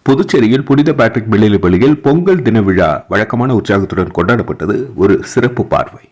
புதுச்சேரியில் புனித பேட்ரிக் மெல்லிய பள்ளியில் பொங்கல் தின விழா வழக்கமான உற்சாகத்துடன் கொண்டாடப்பட்டது. ஒரு சிறப்பு பார்வை.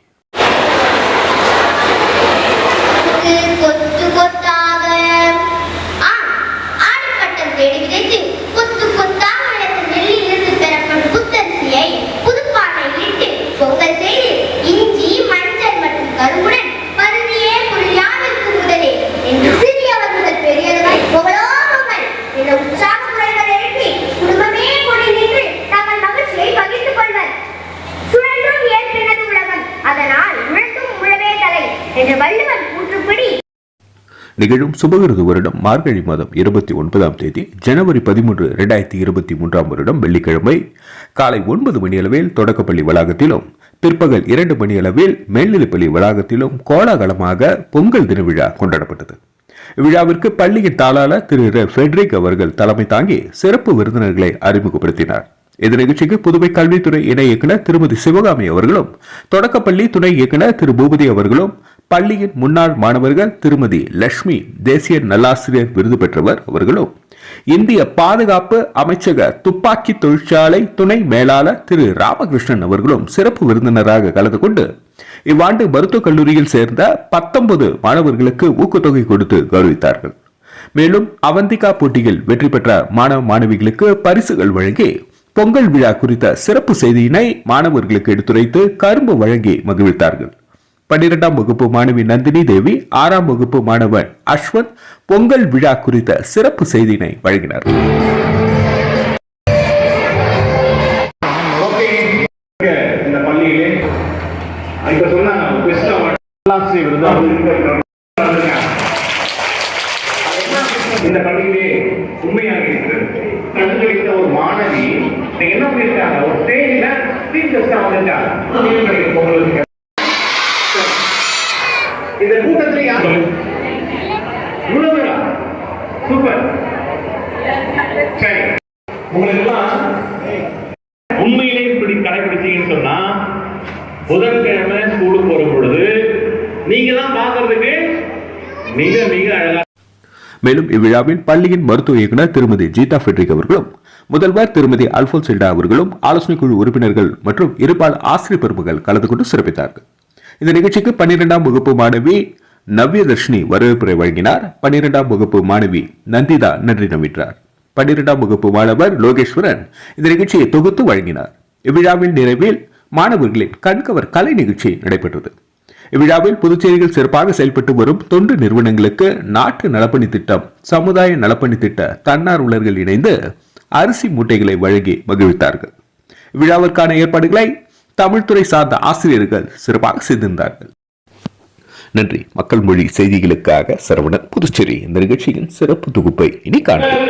நிகழும் சுபகிருது வருடம் மார்கழி மாதம் 29ஆம் தேதி ஜனவரி 13, 2023 வருடம் வெள்ளிக்கிழமை காலை 9 மணி அளவில் தொடக்கப்பள்ளி வளாகத்திலும் பிற்பகல் 2 மணி அளவில் மேல்நிலைப்பள்ளி வளாகத்திலும் கோலாகலமாக பொங்கல் தின விழா கொண்டாடப்பட்டது. இவ்விழாவிற்கு பள்ளியின் தாளாளர் திரு ஃபெட்ரிக் அவர்கள் தலைமை தாங்கி சிறப்பு விருந்தினர்களை அறிமுகப்படுத்தினார். இந்த நிகழ்ச்சிக்கு புதுவை கல்வித்துறை இணை இயக்குநர் திருமதி சிவகாமி அவர்களும் தொடக்கப்பள்ளி துணை இயக்குநர் திரு பூபதி அவர்களும் பள்ளியின் முன்னாள் மாணவர்கள் திருமதி லட்சுமி தேசிய நல்லாசிரியர் விருது பெற்றவர் அவர்களும் இந்திய பாதுகாப்பு அமைச்சக துப்பாக்கி தொழிற்சாலை துணை மேலாளர் திரு ராமகிருஷ்ணன் அவர்களும் சிறப்பு விருந்தினராக கலந்து கொண்டு இவ்வாண்டு மருத்துவக் கல்லூரியில் சேர்ந்த 19 மாணவர்களுக்கு ஊக்கத்தொகை கொடுத்து கௌரவித்தார்கள். மேலும் அவந்திகா போட்டியில் வெற்றி பெற்ற மாணவ மாணவிகளுக்கு பரிசுகள் வழங்கி பொங்கல் விழா குறித்த சிறப்பு செய்தியினை மாணவர்களுக்கு எடுத்துரைத்து கரும்பு வழங்கி மகிழ்வித்தார்கள். 12ஆம் வகுப்பு மாணவி நந்தினி தேவி, 6ஆம் வகுப்பு மாணவன் அஸ்வந்த் பொங்கல் விழா குறித்த சிறப்பு செய்தியினை வழங்கினார். இந்த பள்ளியிலே உண்மையாக இருக்கிறது கண்டுகளித்த ஒரு மாணவி என்ன பண்ணிருக்காங்க, ஒரு ஸ்டேஜ்ல ஸ்பீச் வந்திருக்காங்க. இந்த கூட்டத்தில் யார் சூப்பர். சரி, உங்களுக்கு எல்லாம் உண்மையிலே இப்படி கடைபிடிச்சீங்கன்னு சொன்னா புதன்கிழமை ஸ்கூலுக்கு போற பொழுது நீங்க தான் பாக்குறதுக்கு மிக மிக அழகா. மேலும் இவ்விழாவில் பள்ளியின் மருத்துவ இயக்குநர் திருமதி ஜீதா ஃபெட்ரிக் அவர்களும் முதல்வர் திருமதி அல்போன்சில்டா அவர்களும் ஆலோசனை குழு உறுப்பினர்கள் மற்றும் இருபால் ஆசிரியர் பெருமக்கள் கலந்து கொண்டு சிறப்பித்தார்கள். இந்த நிகழ்ச்சிக்கு 12ஆம் வகுப்பு மாணவி நவ்யதர்ஷினி வரவேற்புரை வழங்கினார். 12ஆம் வகுப்பு மாணவி நந்திதா நன்றி நவிட்டார். 12ஆம் வகுப்பு மாணவர் லோகேஸ்வரன் இந்த நிகழ்ச்சியை தொகுத்து வழங்கினார். இவ்விழாவின் நிறைவில் மாணவர்களின் கண்கவர் கலை நிகழ்ச்சி நடைபெற்றது. இவ்விழாவில் புதுச்சேரியில் சிறப்பாக செயல்பட்டு வரும் தொண்டு நிறுவனங்களுக்கு நாட்டு நலப்பணி திட்டம், சமுதாய நலப்பணி திட்ட தன்னார்வலர்கள் இணைந்து அரிசி மூட்டைகளை வழங்கி மகிழ்வித்தார்கள். இவ்விழாவிற்கான ஏற்பாடுகளை தமிழ்துறை சார்ந்த ஆசிரியர்கள் சிறப்பாக செய்திருந்தார்கள். நன்றி. மக்கள் மொழி செய்திகளுக்காக சரவணன், புதுச்சேரி. இந்த நிகழ்ச்சியின் சிறப்பு தொகுப்பை இனி காணலாம்.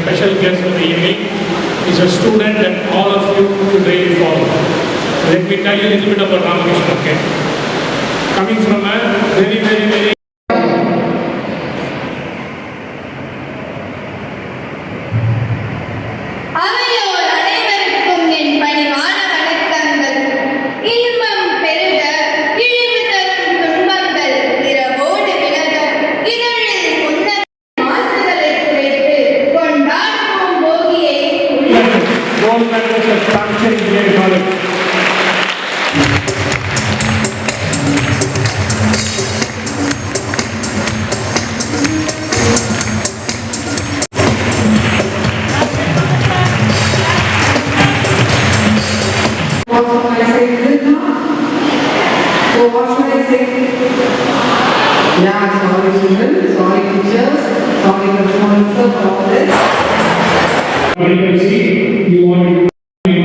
Special guest for the evening is a student that all of you should really follow. Let me tell you a little bit about Ramakrishna, okay? Coming from a very sorry children, sorry teachers, sorry customers for all this. You can see you want to be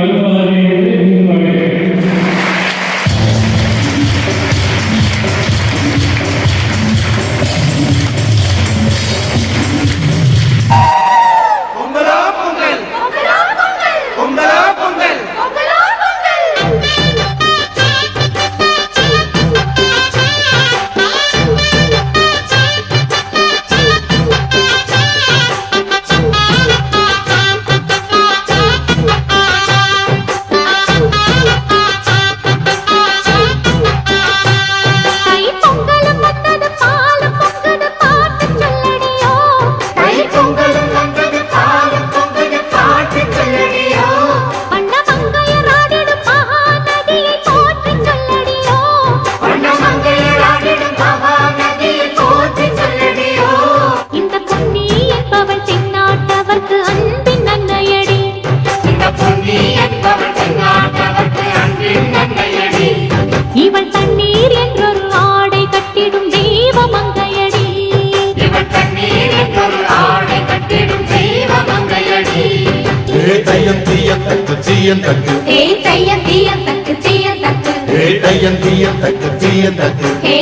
தீயன் தக்கு ஹே தையம் தீயம் தக்கு தீயம் தக்கு ஹே தையன் தீயன் தக்கு தீயன் தக்கு ஹே